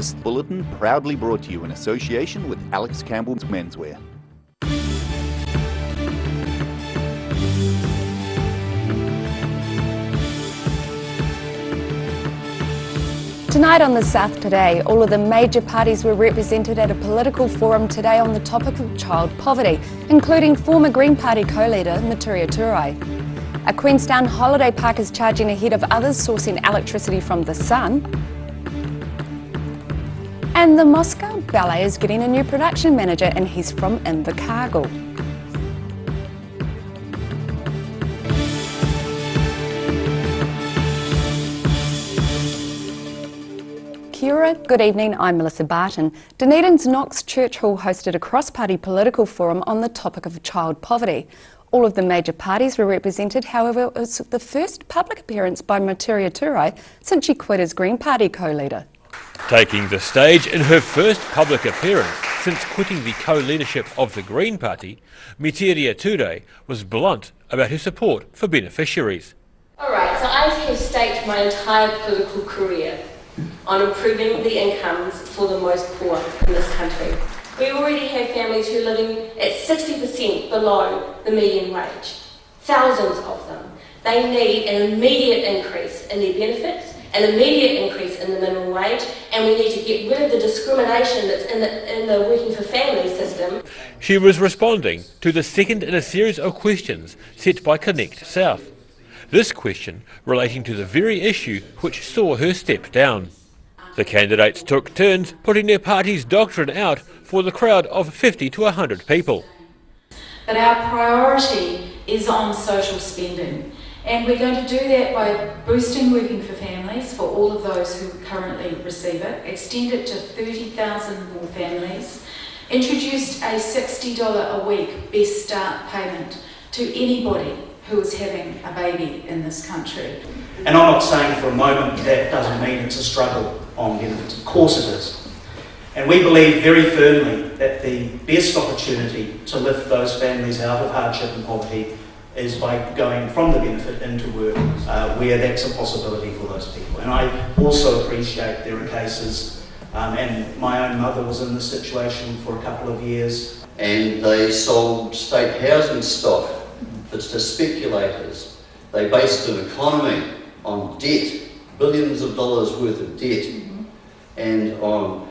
This bulletin proudly brought to you in association with Alex Campbell's Menswear. Tonight on The South Today, all of the major parties were represented at a political forum today on the topic of child poverty, including former Green Party co-leader Maturia Turai. A Queenstown holiday park is charging ahead of others sourcing electricity from the sun. And the Moscow Ballet is getting a new production manager, and he's from Invercargill. Kia ora, good evening, I'm Melissa Barton. Dunedin's Knox Church Hall hosted a cross-party political forum on the topic of child poverty. All of the major parties were represented, however it was the first public appearance by Maturia Turai since she quit as Green Party co-leader. Taking the stage in her first public appearance since quitting the co-leadership of the Green Party, Maturia Turai was blunt about her support for beneficiaries. Alright, so I have staked my entire political career on improving the incomes for the most poor in this country. We already have families who are living at 60% below the median wage. Thousands of them. They need an immediate increase in their benefits, an immediate increase in the minimum wage, and we need to get rid of the discrimination that's in the Working for Families system. She was responding to the second in a series of questions set by Connect South. This question relating to the very issue which saw her step down. The candidates took turns putting their party's doctrine out for the crowd of 50 to 100 people. But our priority is on social spending, and we're going to do that by boosting Working for Families for all of those who currently receive it, extend it to 30,000 more families, introduced a $60 a week Best Start payment to anybody who is having a baby in this country. And I'm not saying for a moment that doesn't mean it's a struggle on benefits. Of course it is. And we believe very firmly that the best opportunity to lift those families out of hardship and poverty is by going from the benefit into work where that's a possibility for those people. And I also appreciate there are cases, and my own mother was in this situation for a couple of years. And they sold state housing stock to speculators. They based an economy on debt, billions of dollars worth of debt, and on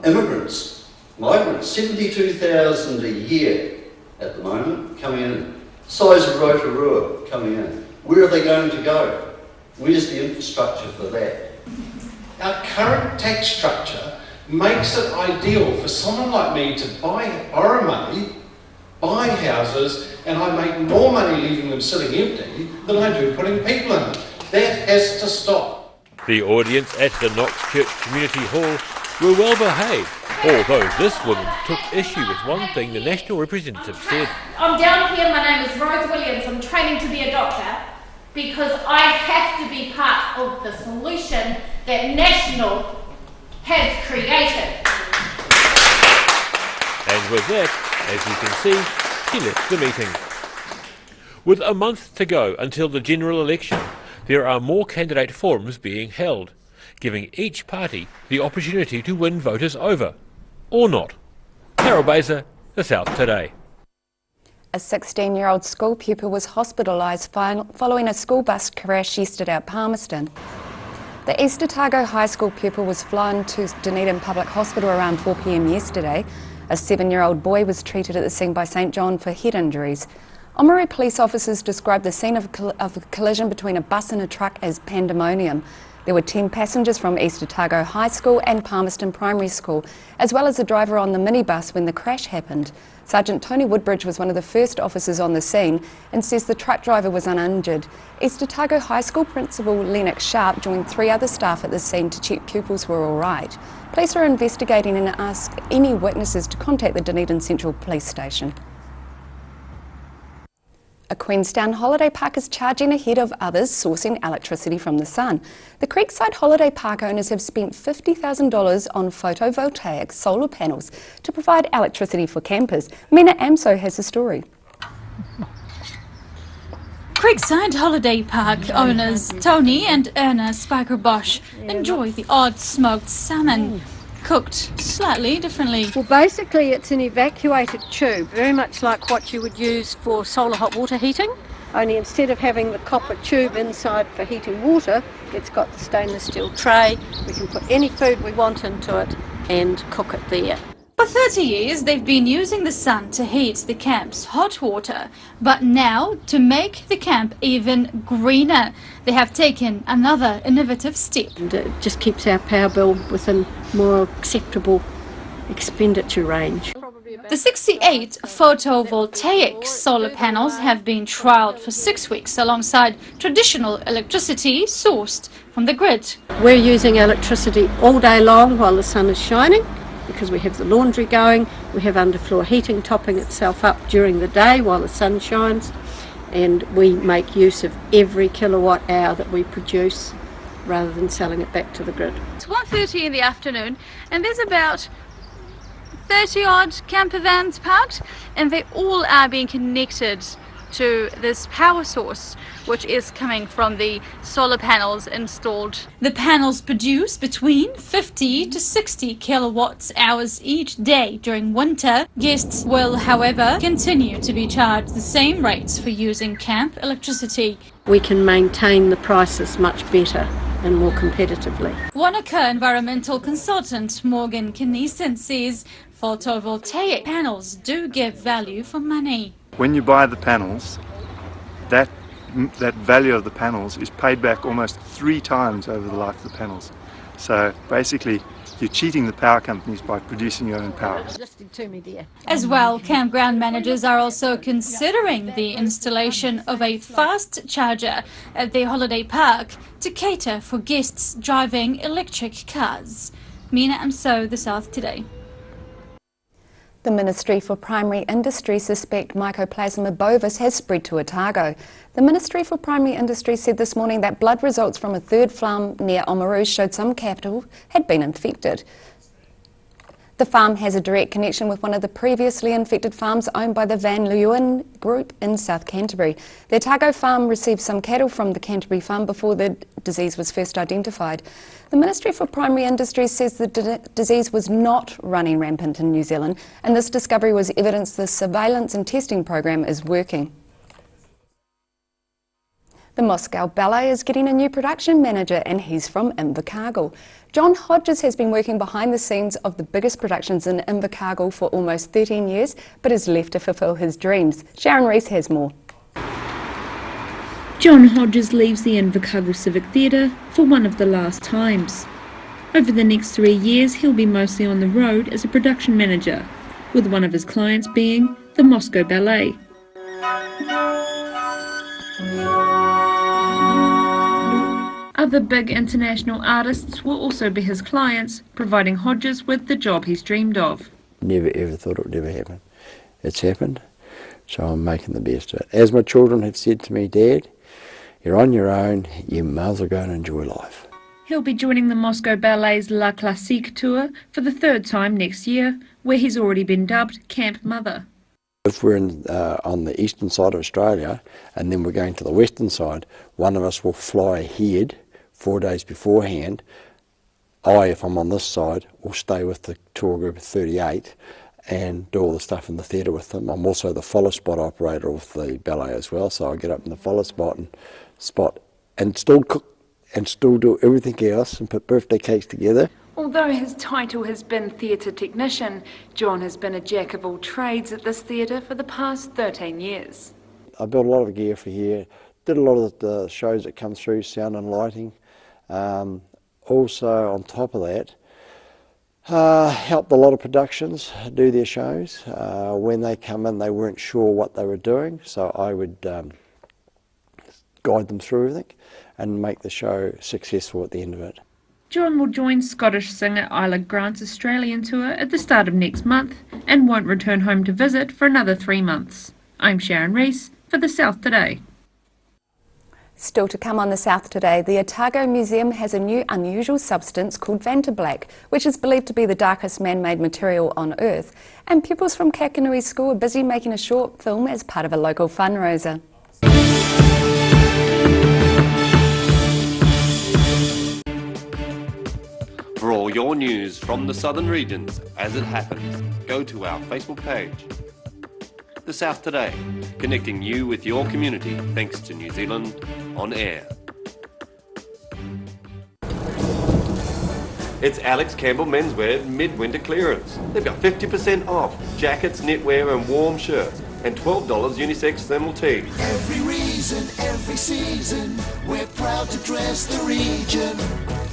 immigrants, migrants, 72,000 a year at the moment coming in, size of Rotorua coming in. Where are they going to go? Where's the infrastructure for that? Our current tax structure makes it ideal for someone like me to borrow money, buy houses, and I make more money leaving them sitting empty than I do putting people in them. That has to stop. The audience at the Knox Church Community Hall were well behaved, although this woman took issue with one thing the national representative said. I'm down here, my name is Rose Williams, I'm training to be a doctor because I have to be part of the solution that National has created. And with that, as you can see, she left the meeting. With a month to go until the general election, there are more candidate forums being held, giving each party the opportunity to win voters over, or not. Carol Baser, The South Today. A 16-year-old school pupil was hospitalised following a school bus crash yesterday at Palmerston. The East Otago High School pupil was flown to Dunedin Public Hospital around 4 p.m. yesterday. A 7-year-old boy was treated at the scene by St John for head injuries. Oamaru police officers described the scene of a collision between a bus and a truck as pandemonium. There were 10 passengers from East Otago High School and Palmerston Primary School, as well as the driver on the minibus when the crash happened. Sergeant Tony Woodbridge was one of the first officers on the scene and says the truck driver was uninjured. East Otago High School Principal Lennox Sharp joined 3 other staff at the scene to check pupils were all right. Police are investigating and asked any witnesses to contact the Dunedin Central Police Station. A Queenstown holiday park is charging ahead of others sourcing electricity from the sun. The Creekside Holiday Park owners have spent $50,000 on photovoltaic solar panels to provide electricity for campers. Mina Amso has the story. Creekside Holiday Park owners Tony and Erna Spiker Bosch enjoy the odd smoked salmon, cooked slightly differently. Well, basically it's an evacuated tube, very much like what you would use for solar hot water heating, only instead of having the copper tube inside for heating water, it's got the stainless steel tray. We can put any food we want into it and cook it there. For 30 years, they've been using the sun to heat the camp's hot water, but now, to make the camp even greener, they have taken another innovative step. And it just keeps our power bill within more acceptable expenditure range. The 68 photovoltaic solar panels have been trialled for 6 weeks alongside traditional electricity sourced from the grid. We're using electricity all day long while the sun is shining, because we have the laundry going, we have underfloor heating topping itself up during the day while the sun shines, and we make use of every kilowatt hour that we produce rather than selling it back to the grid. It's 1:30 in the afternoon and there's about 30 odd camper vans parked, and they all are being connected to this power source, which is coming from the solar panels installed. The panels produce between 50 to 60 kilowatts hours each day during winter. Guests will, however, continue to be charged the same rates for using camp electricity. We can maintain the prices much better and more competitively. Wanaka environmental consultant Morgan Kneeson says photovoltaic panels do give value for money. When you buy the panels, that value of the panels is paid back almost 3 times over the life of the panels. So basically, you're cheating the power companies by producing your own power. As well, campground managers are also considering the installation of a fast charger at the holiday park to cater for guests driving electric cars. Mina Amso, The South Today. The Ministry for Primary Industry suspect Mycoplasma bovis has spread to Otago. The Ministry for Primary Industry said this morning that blood results from a third farm near Oamaru showed some cattle had been infected. The farm has a direct connection with one of the previously infected farms owned by the Van Leeuwen Group in South Canterbury. The Otago farm received some cattle from the Canterbury farm before the disease was first identified. The Ministry for Primary Industries says the disease was not running rampant in New Zealand, and this discovery was evidence the surveillance and testing program is working. The Moscow Ballet is getting a new production manager, and he's from Invercargill. John Hodges has been working behind the scenes of the biggest productions in Invercargill for almost 13 years, but has left to fulfil his dreams. Sharon Rees has more. John Hodges leaves the Invercargill Civic Theatre for one of the last times. Over the next 3 years, he'll be mostly on the road as a production manager, with one of his clients being the Moscow Ballet. Other big international artists will also be his clients, providing Hodges with the job he's dreamed of. Never ever thought it would ever happen. It's happened, so I'm making the best of it. As my children have said to me, Dad, you're on your own, you might as well go and enjoy life. He'll be joining the Moscow Ballet's La Classique tour for the 3rd time next year, where he's already been dubbed Camp Mother. If we're on the eastern side of Australia and then we're going to the western side, one of us will fly ahead 4 days beforehand. If I'm on this side, will stay with the tour group of 38 and do all the stuff in the theatre with them. I'm also the follow spot operator of the ballet as well, so I get up in the follow spot and still cook and still do everything else and put birthday cakes together. Although his title has been theatre technician, John has been a jack of all trades at this theatre for the past 13 years. I built a lot of gear for here, did a lot of the shows that come through, sound and lighting. Also on top of that, helped a lot of productions do their shows. When they come in, they weren't sure what they were doing, so I would guide them through everything and make the show successful at the end of it. John will join Scottish singer Isla Grant's Australian tour at the start of next month and won't return home to visit for another 3 months. I'm Sharon Rees for The South Today. Still to come on The South Today, the Otago Museum has a new unusual substance called Vantablack, which is believed to be the darkest man-made material on Earth. And pupils from Kakanui School are busy making a short film as part of a local fundraiser. For all your news from the southern regions as it happens, go to our Facebook page. The South Today, connecting you with your community thanks to New Zealand On Air. It's Alex Campbell Menswear midwinter clearance. They've got 50% off jackets, knitwear and warm shirts and $12 unisex thermal tees. Every reason, every season, we're proud to dress the region.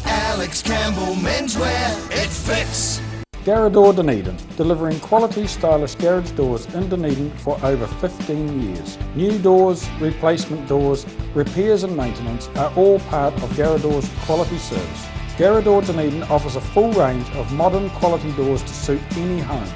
Alex Campbell Menswear, it fits. Garrador Dunedin, delivering quality stylish garage doors in Dunedin for over 15 years. New doors, replacement doors, repairs and maintenance are all part of Garrador's quality service. Garrador Dunedin offers a full range of modern quality doors to suit any home.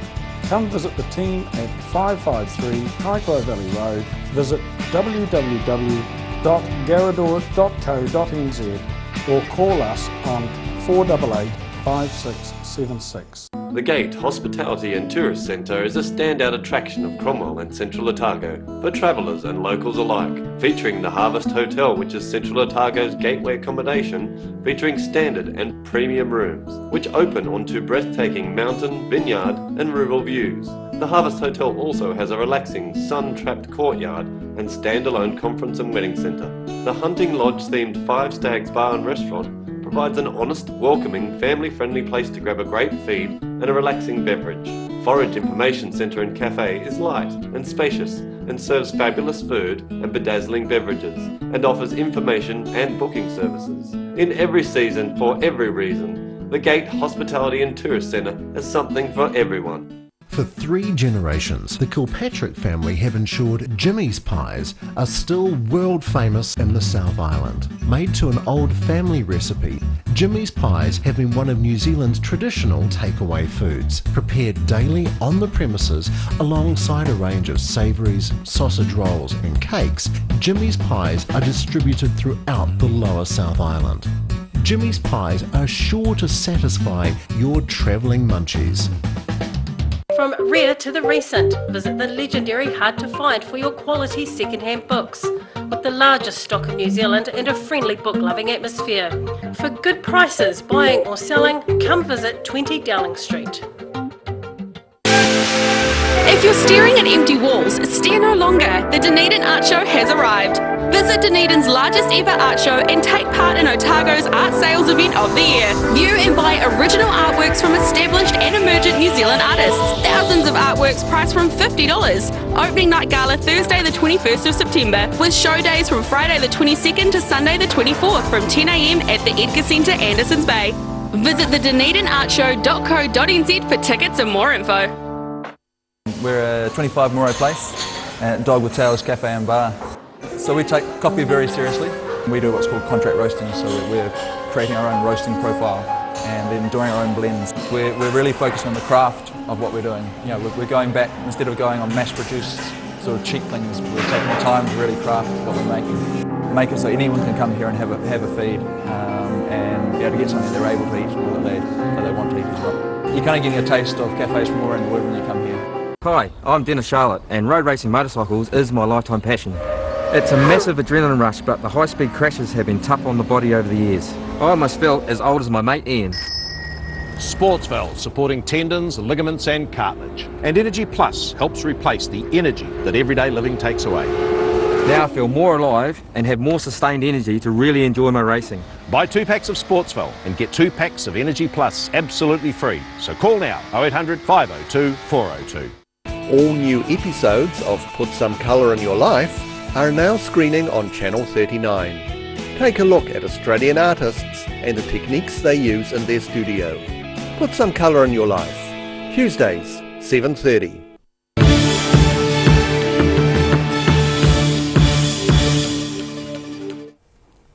Come visit the team at 553 Kaikoura Valley Road. Visit www.garrador.co.nz or call us on 488 5676. The Gate Hospitality and Tourist Centre is a standout attraction of Cromwell and Central Otago for travellers and locals alike, featuring the Harvest Hotel, which is Central Otago's gateway accommodation, featuring standard and premium rooms, which open onto breathtaking mountain, vineyard and rural views. The Harvest Hotel also has a relaxing, sun-trapped courtyard and standalone conference and wedding centre. The Hunting Lodge-themed Five Stags Bar and Restaurant provides an honest, welcoming, family-friendly place to grab a great feed and a relaxing beverage. Forage Information Centre and Cafe is light and spacious and serves fabulous food and bedazzling beverages and offers information and booking services. In every season, for every reason, the Gate Hospitality and Tourist Centre has something for everyone. For 3 generations, the Kilpatrick family have ensured Jimmy's pies are still world famous in the South Island. Made to an old family recipe, Jimmy's pies have been one of New Zealand's traditional takeaway foods, prepared daily on the premises alongside a range of savouries, sausage rolls and cakes. Jimmy's pies are distributed throughout the lower South Island. Jimmy's pies are sure to satisfy your travelling munchies. From rare to the recent, visit the legendary Hard to Find for your quality second-hand books, with the largest stock in New Zealand and a friendly book-loving atmosphere. For good prices, buying or selling, come visit 20 Dowling Street. If you're staring at empty walls, stare no longer. The Dunedin Art Show has arrived. Visit Dunedin's largest ever art show and take part in Otago's art sales event of the year. View and buy original artworks from established and emergent New Zealand artists. Thousands of artworks priced from $50. Opening night gala Thursday the 21st of September, with show days from Friday the 22nd to Sunday the 24th from 10 AM at the Edgar Centre, Andersons Bay. Visit the DunedinArtShow.co.nz for tickets and more info. We're a 25 Moro Place at Dog with Tails Cafe and Bar. So we take coffee very seriously. We do what's called contract roasting, so we're creating our own roasting profile and then doing our own blends. We're really focused on the craft of what we're doing. You know, we're going back, instead of going on mass-produced sort of cheap things, we're taking the time to really craft what we're making. Make it so anyone can come here and have a feed and be able to get something they're able to eat or that they want to eat as well. You're kind of getting a taste of cafes from all around the world when you come here. Hi, I'm Dennis Charlotte and road racing motorcycles is my lifetime passion. It's a massive adrenaline rush, but the high-speed crashes have been tough on the body over the years. I almost felt as old as my mate Ian. Sportsval, supporting tendons, ligaments and cartilage. And Energy Plus helps replace the energy that everyday living takes away. Now I feel more alive and have more sustained energy to really enjoy my racing. Buy 2 packs of Sportsval and get 2 packs of Energy Plus absolutely free. So call now, 0800 502 402. All new episodes of Put Some Colour in Your Life are now screening on Channel 39. Take a look at Australian artists and the techniques they use in their studio. Put Some Colour in Your Life. Tuesdays, 7:30.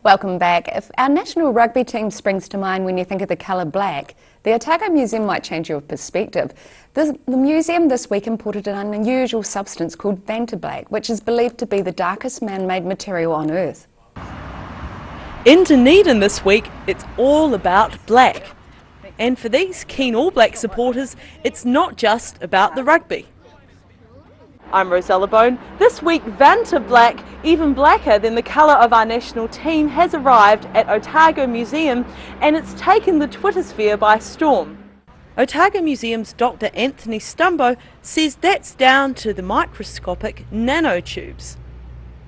Welcome back. If our national rugby team springs to mind when you think of the colour black, the Otago Museum might change your perspective. The museum this week imported an unusual substance called Vantablack, which is believed to be the darkest man-made material on Earth. In Dunedin this week, it's all about black. And for these keen All Black supporters, it's not just about the rugby. I'm Rosella Bone. This week, Vanta Black, even blacker than the colour of our national team, has arrived at Otago Museum and it's taken the Twitter sphere by storm. Otago Museum's Dr. Anthony Stumbo says that's down to the microscopic nanotubes.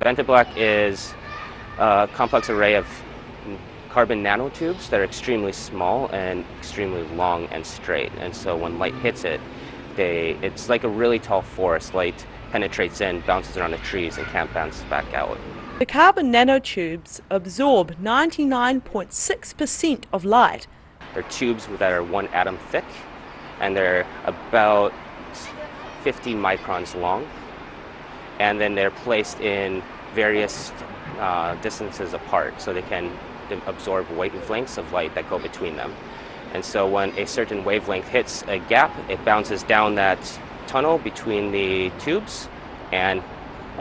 Vanta Black is a complex array of carbon nanotubes that are extremely small and extremely long and straight, and so when light hits it, it's like a really tall forest. Light penetrates in, bounces around the trees, and can't bounce back out. The carbon nanotubes absorb 99.6% of light. They're tubes that are 1 atom thick, and they're about 50 microns long, and then they're placed in various distances apart, so they can absorb wavelengths of light that go between them. And so when a certain wavelength hits a gap, it bounces down that tunnel between the tubes and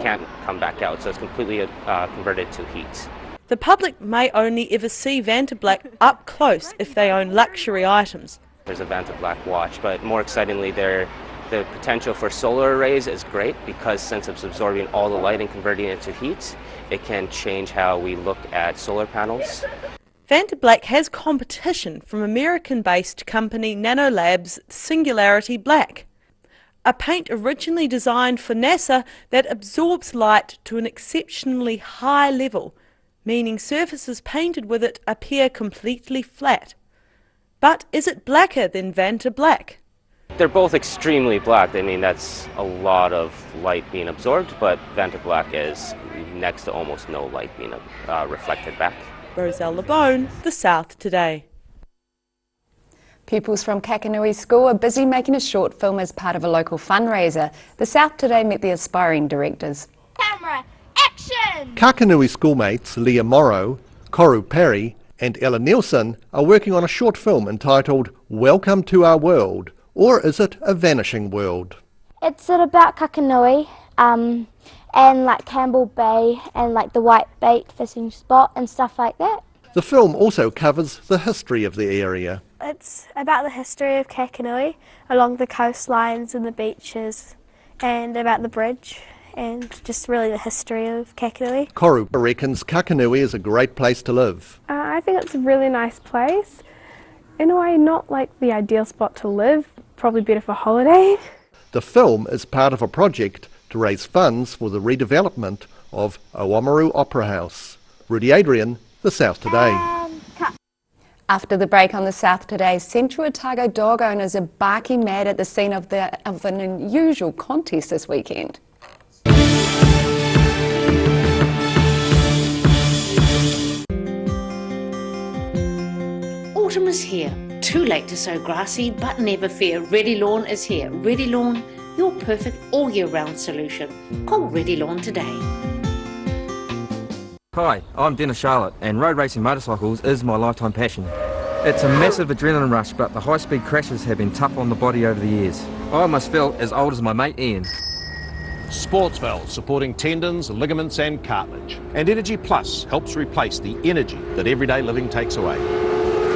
can't come back out, so it's completely converted to heat. The public may only ever see Vanta Black up close if they own luxury items. There's a Vanta Black watch, but more excitingly, the potential for solar arrays is great because since it's absorbing all the light and converting it to heat, it can change how we look at solar panels. Vanta Black has competition from American-based company Nanolabs Singularity Black, a paint originally designed for NASA that absorbs light to an exceptionally high level, meaning surfaces painted with it appear completely flat. But is it blacker than Vanta Black? They're both extremely black. I mean, that's a lot of light being absorbed, but Vanta Black is next to almost no light being reflected back. Rosella Bone, The South Today. Pupils from Kakanui School are busy making a short film as part of a local fundraiser. The South Today met the aspiring directors. Camera, action! Kakanui schoolmates Leah Morrow, Koru Perry and Ella Nielsen are working on a short film entitled Welcome to Our World, or is it a vanishing world? It's about Kakanui and like Campbell Bay and like the white bait fishing spot and stuff like that. The film also covers the history of the area. It's about the history of Kakanui along the coastlines and the beaches and about the bridge and just really the history of Kakanui. Koru reckons Kakanui is a great place to live. I think it's a really nice place. In a way, not like the ideal spot to live, probably better for holiday. The film is part of a project to raise funds for the redevelopment of Oamaru Opera House. Rudy Adrian, The South Today. After the break on The South Today, Central Otago dog owners are barking mad at the scene of an unusual contest this weekend. Autumn is here. Too late to sow grass seed, but never fear. Ready Lawn is here. Ready Lawn, your perfect all year round solution. Call Ready Lawn today. Hi, I'm Dennis Charlotte, and road racing motorcycles is my lifetime passion. It's a massive adrenaline rush, but the high-speed crashes have been tough on the body over the years. I almost felt as old as my mate Ian. Sportsval, supporting tendons, ligaments and cartilage. And Energy Plus helps replace the energy that everyday living takes away.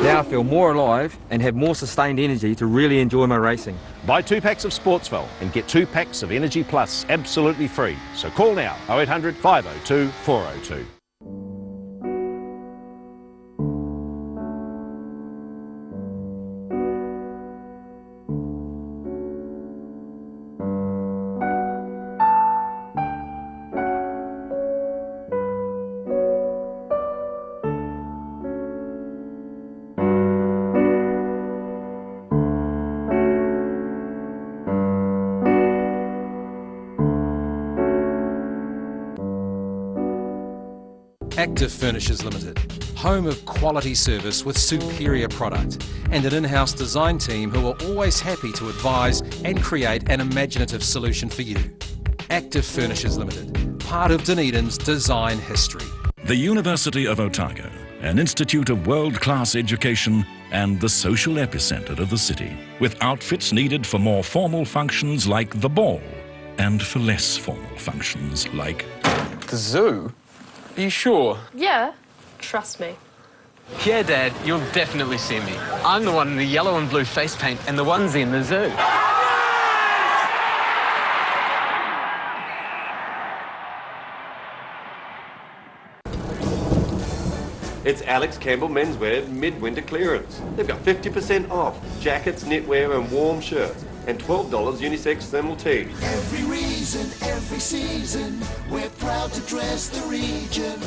Now I feel more alive and have more sustained energy to really enjoy my racing. Buy 2 packs of Sportsval and get 2 packs of Energy Plus absolutely free. So call now, 0800 502 402. Active Furnishers Limited, home of quality service with superior product and an in-house design team who are always happy to advise and create an imaginative solution for you. Active Furnishers Limited, part of Dunedin's design history. The University of Otago, an institute of world-class education and the social epicentre of the city, with outfits needed for more formal functions like the ball and for less formal functions like the zoo. Are you sure? Yeah, trust me. Yeah, Dad, you'll definitely see me. I'm the one in the yellow and blue face paint and the onesie in the zoo. It's Alex Campbell Menswear midwinter clearance. They've got 50% off jackets, knitwear and warm shirts, and $12 unisex thermal tees. Every reason, every season, we're proud to dress the region.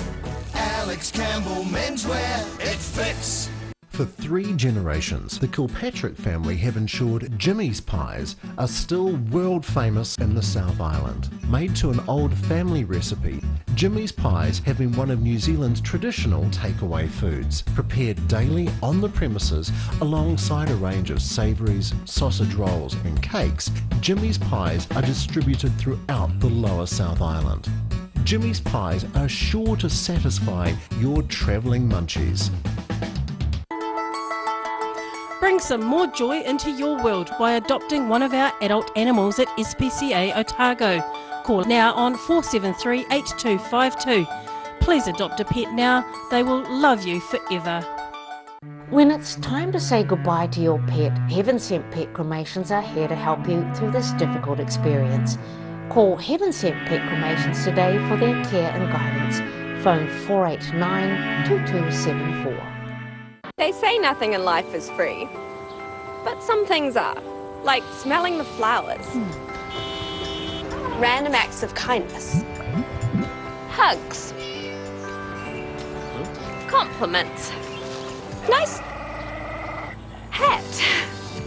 Alex Campbell Menswear, it fits. For 3 generations, the Kilpatrick family have ensured Jimmy's pies are still world famous in the South Island. Made to an old family recipe, Jimmy's pies have been one of New Zealand's traditional takeaway foods, prepared daily on the premises alongside a range of savouries, sausage rolls and cakes. Jimmy's pies are distributed throughout the lower South Island. Jimmy's pies are sure to satisfy your travelling munchies. Bring some more joy into your world by adopting one of our adult animals at SPCA Otago. Call now on 473 8252. Please adopt a pet now, they will love you forever. When it's time to say goodbye to your pet, Heaven Sent Pet Cremations are here to help you through this difficult experience. Call Heaven Sent Pet Cremations today for their care and guidance. Phone 489 2274. They say nothing in life is free, but some things are, like smelling the flowers, random acts of kindness, hugs, compliments, nice hat,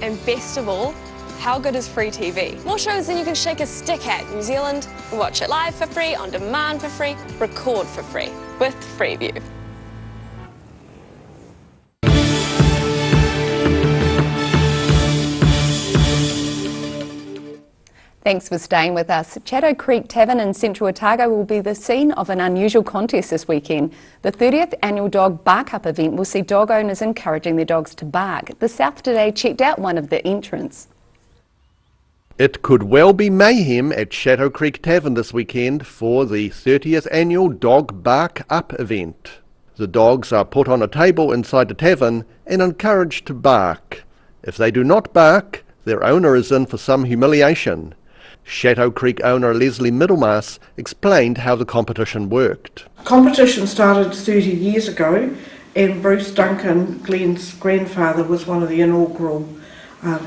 and best of all, how good is free TV? More shows than you can shake a stick at. New Zealand, watch it live for free, on demand for free, record for free, with Freeview. Thanks for staying with us. Chatto Creek Tavern in Central Otago will be the scene of an unusual contest this weekend. The 30th annual Dog Bark Up event will see dog owners encouraging their dogs to bark. The South Today checked out one of the entrants. It could well be mayhem at Chatto Creek Tavern this weekend for the 30th annual Dog Bark Up event. The dogs are put on a table inside the tavern and encouraged to bark. If they do not bark, their owner is in for some humiliation. Chatto Creek owner Leslie Middlemass explained how the competition worked. The competition started 30 years ago, and Bruce Duncan, Glenn's grandfather, was one of the inaugural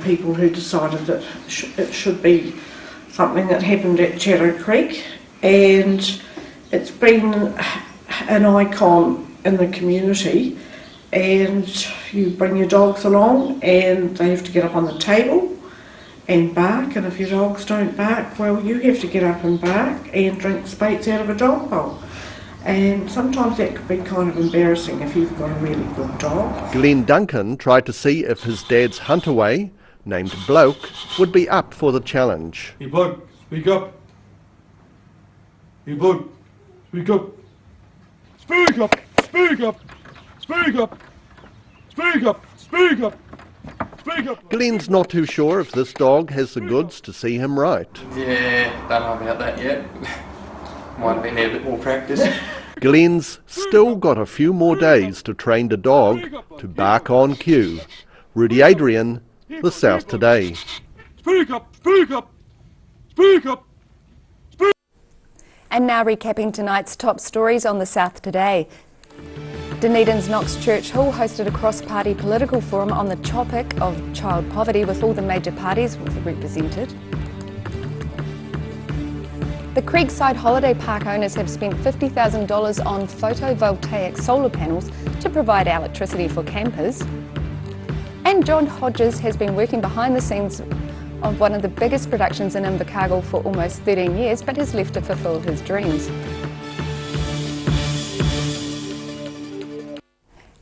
people who decided that it should be something that happened at Chatto Creek, and it's been an icon in the community. And you bring your dogs along and they have to get up on the table and bark, and if your dogs don't bark, well, you have to get up and bark and drink spates out of a dog bowl. And sometimes that could be kind of embarrassing if you've got a really good dog. Glenn Duncan tried to see if his dad's huntaway, named Bloke, would be up for the challenge. Hey Bloke, speak up. Hey Bloke, speak up. Speak up, speak up, speak up, speak up, speak up. Glenn's not too sure if this dog has the goods to see him right. Yeah, don't know about that yet. Might have been a bit more practice. Glenn's still got a few more days to train the dog to bark on cue. Rudy Adrian, The South Today. Speak up, speak up, speak up. And now recapping tonight's top stories on The South Today. Dunedin's Knox Church Hall hosted a cross-party political forum on the topic of child poverty with all the major parties represented. The Creekside Holiday Park owners have spent $50,000 on photovoltaic solar panels to provide electricity for campers. And John Hodges has been working behind the scenes of one of the biggest productions in Invercargill for almost 13 years, but has left to fulfil his dreams.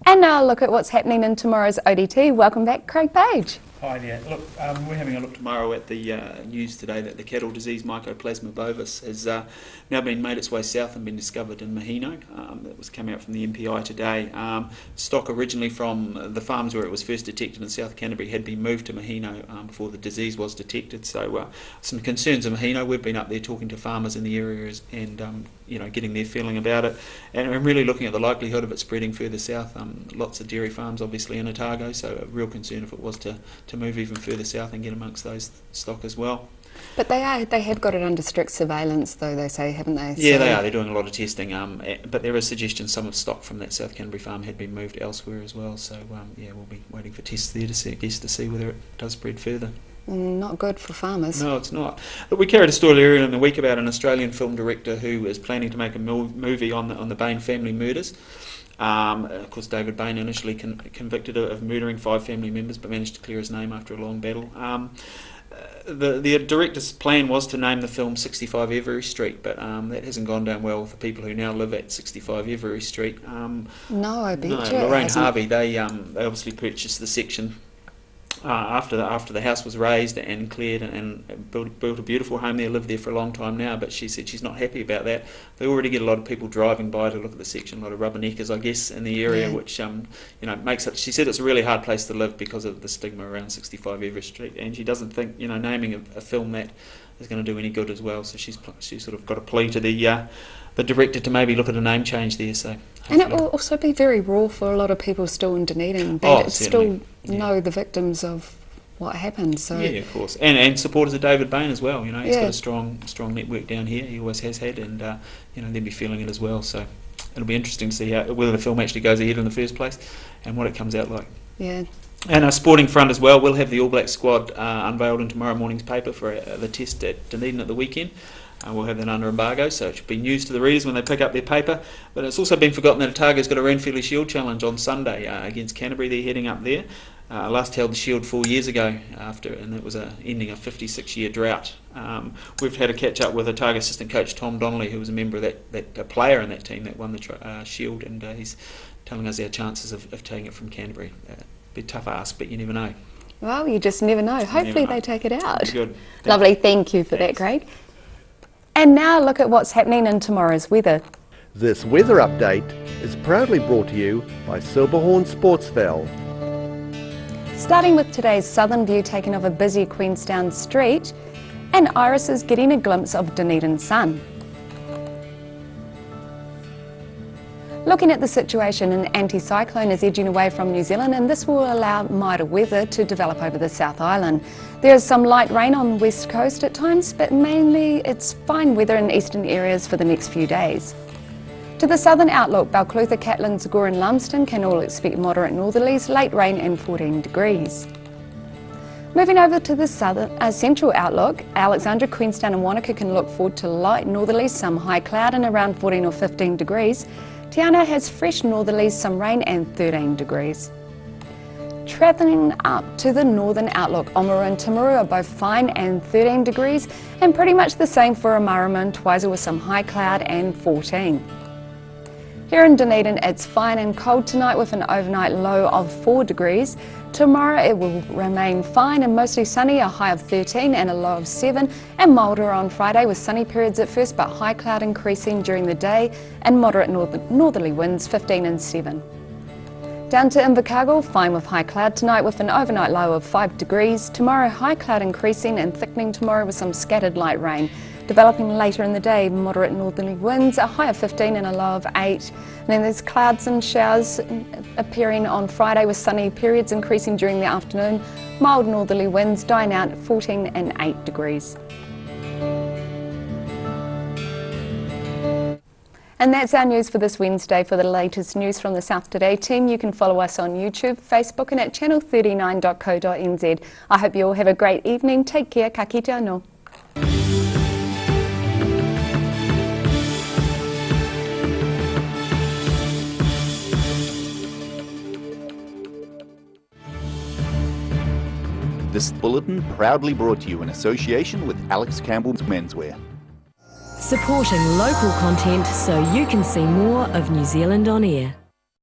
And now a look at what's happening in tomorrow's ODT. Welcome back, Craig Page. Hi there. Look, we're having a look tomorrow at the news today that the cattle disease Mycoplasma bovis has now been made its way south and been discovered in Mahino. That was coming out from the MPI today. Stock originally from the farms where it was first detected in South Canterbury had been moved to Mahino before the disease was detected. So some concerns in Mahino. We've been up there talking to farmers in the areas and getting their feeling about it, and we're really looking at the likelihood of it spreading further south. Lots of dairy farms obviously in Otago, so a real concern if it was to move even further south and get amongst those stock as well. But they have got it under strict surveillance, though, they say, haven't they? Yeah, So- they are. They're doing a lot of testing. But there is suggestion some of stock from that South Canterbury farm had been moved elsewhere as well. So yeah, we'll be waiting for tests there to see whether it does spread further. Not good for farmers. No, it's not. But we carried a story earlier in the week about an Australian film director who is planning to make a movie on the Bain family murders. Of course, David Bain initially convicted of murdering 5 family members, but managed to clear his name after a long battle. The director's plan was to name the film 65 Every Street, but that hasn't gone down well for people who now live at 65 Every Street. No, I bet you it Lorraine hasn't. Harvey, they obviously purchased the section after the house was raised and cleared and built a beautiful home there, lived there for a long time now, but she said she's not happy about that. They already get a lot of people driving by to look at the section, a lot of rubberneckers, I guess, in the area, Yeah. which makes it. She said it's a really hard place to live because of the stigma around 65 Everest Street, and she doesn't think naming a film that is going to do any good as well. So she's sort of got a plea to the director to maybe look at a name change there. So. And it will also be very raw for a lot of people still in Dunedin. They Oh, still certainly, know the victims of what happened. So Yeah, of course, and supporters of David Bain as well. He's Yeah. got a strong network down here. He always has had, and they'll be feeling it as well. So it'll be interesting to see whether the film actually goes ahead in the first place, and what it comes out like. yeah. And a sporting front as well. We'll have the All Black squad unveiled in tomorrow morning's paper for the test at Dunedin at the weekend. We'll have that under embargo, so it should be news to the readers when they pick up their paper. But it's also been forgotten that Otago's got a Ranfurly Shield challenge on Sunday against Canterbury. They're heading up there. Last held the Shield 4 years ago, and it was ending a 56-year drought. We've had a catch up with Otago assistant coach Tom Donnelly, who was a member of that player in that team that won the Shield, and he's telling us our chances of taking it from Canterbury. Be a tough ask, but you never know. Well, you just never know. Hopefully they take it out. Good. Lovely, thank you for that, Craig. And now look at what's happening in tomorrow's weather. This weather update is proudly brought to you by Silverhorn Sportsval. Starting with today's southern view taken of a busy Queenstown street, and Iris is getting a glimpse of Dunedin sun. Looking at the situation, an anticyclone is edging away from New Zealand, and this will allow milder weather to develop over the South Island. There is some light rain on the west coast at times, but mainly it's fine weather in eastern areas for the next few days. To the southern outlook, Balclutha, Catlin, Gore and Lumsden can all expect moderate northerlies, late rain and 14 degrees. Moving over to the central outlook, Alexandra, Queenstown and Wanaka can look forward to light northerlies, some high cloud and around 14 or 15 degrees. Te Anau has fresh northerlies, some rain and 13 degrees. Travelling up to the northern outlook, Oamaru and Timaru are both fine and 13 degrees, and pretty much the same for Omarama and Twizel with some high cloud and 14. Here in Dunedin it's fine and cold tonight with an overnight low of 4 degrees. Tomorrow it will remain fine and mostly sunny, a high of 13 and a low of 7, and milder on Friday with sunny periods at first but high cloud increasing during the day and moderate northerly winds 15 and 7. Down to Invercargill, fine with high cloud tonight with an overnight low of 5 degrees. Tomorrow high cloud increasing and thickening tomorrow with some scattered light rain. Developing later in the day, moderate northerly winds, a high of 15 and a low of 8. And then there's clouds and showers appearing on Friday with sunny periods increasing during the afternoon. Mild northerly winds dying out at 14 and 8 degrees. And that's our news for this Wednesday. For the latest news from the South Today team, you can follow us on YouTube, Facebook and at channel39.co.nz. I hope you all have a great evening. Take care. Ka kite anō. This bulletin proudly brought to you in association with Alex Campbell's Menswear. Supporting local content so you can see more of New Zealand on air.